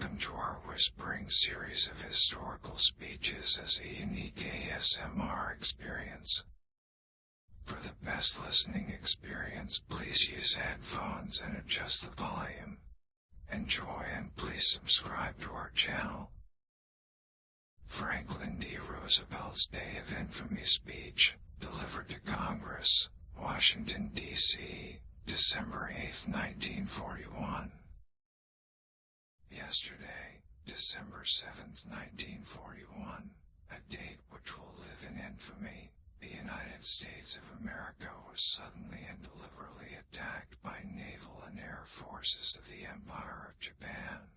Welcome to our whispering series of historical speeches as a unique ASMR experience. For the best listening experience, please use headphones and adjust the volume. Enjoy and please subscribe to our channel. Franklin D. Roosevelt's Day of Infamy speech, delivered to Congress, Washington, D.C., December 8, 1941. Yesterday, December 7, 1941, a date which will live in infamy, the United States of America was suddenly and deliberately attacked by naval and air forces of the Empire of Japan.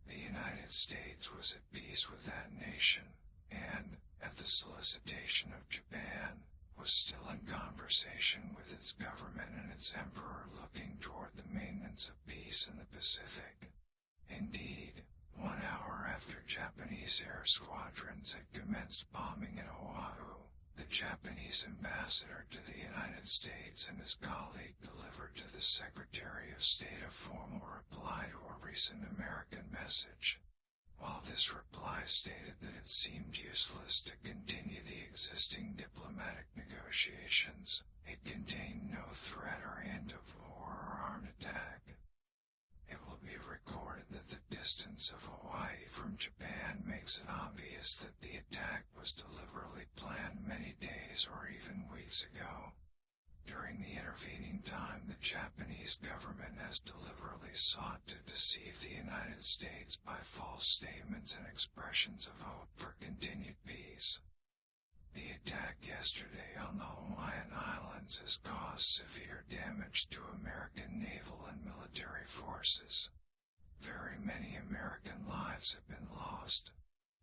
The United States was at peace with that nation, and, at the solicitation of Japan, was still in conversation with its government and its emperor looking toward the maintenance of peace in the Pacific. Indeed, 1 hour after Japanese air squadrons had commenced bombing in Oahu, the Japanese ambassador to the United States and his colleague delivered to the Secretary of State a formal reply to a recent American message. While this reply stated that it seemed useless to continue the existing diplomatic negotiations, it contained no threat or hint of war or armed attack. It will be recorded that the distance of Hawaii from Japan makes it obvious that the attack was deliberately planned many days or even weeks ago. During the intervening time, the Japanese government has deliberately sought to deceive the United States by false statements and expressions of hope for continued peace. The attack yesterday on the Hawaiian Islands has caused severe damage to American naval and military forces. Very many American lives have been lost.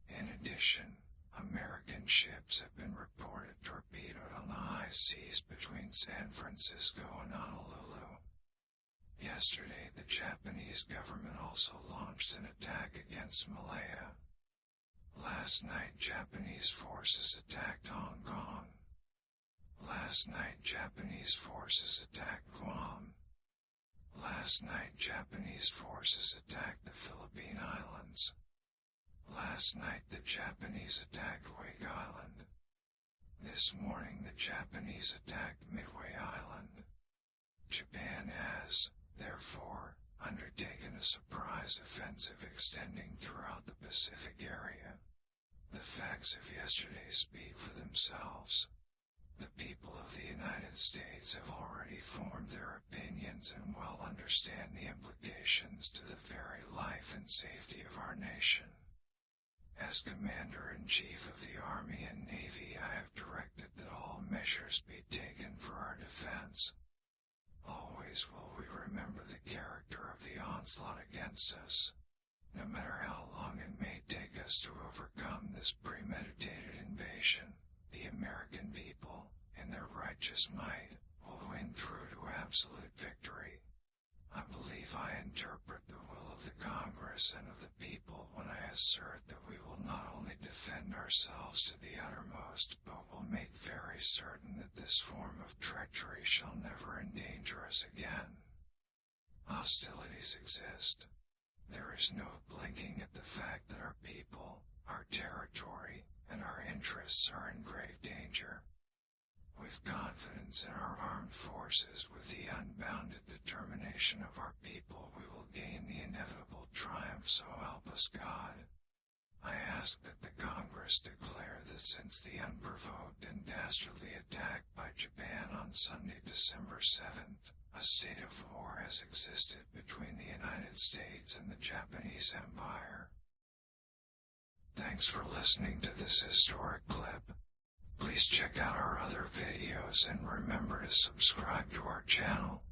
In addition, American ships have been reported torpedoed on the high seas between San Francisco and Honolulu. Yesterday, the Japanese government also launched an attack against Malaya. Last night, Japanese forces attacked Hong Kong. Last night, Japanese forces attacked Guam. Last night, Japanese forces attacked the Philippine Islands. Last night, the Japanese attacked Wake Island. This morning, the Japanese attacked Midway Island. Japan has, therefore, undertaken a surprise offensive extending throughout the Pacific area. The facts of yesterday speak for themselves. The people of the United States have already formed their opinions and well understand the implications to the very life and safety of our nation. As Commander-in-Chief of the Army and Navy, I have directed that all measures be taken for our defense. Always will we remember the character of the onslaught against us. No matter how long it may take us to overcome this premeditated invasion, the American people, in their righteous might, will win through to absolute victory. I believe I interpret the will of the Congress and of the people when I assert that we will not only defend ourselves to the uttermost, but will make very certain that this form of treachery shall never endanger us again. Hostilities exist. There is no blinking at the fact that our people, our territory, and our interests are in grave danger. With confidence in our armed forces, with the unbounded determination of our people, we will gain the inevitable triumph, so help us God. I ask that the Congress declare that since the unprovoked and dastardly attack by Japan on Sunday, December 7th, a state of war has existed between the United States and the Japanese Empire. Thanks for listening to this historic clip. Please check out our other videos and remember to subscribe to our channel.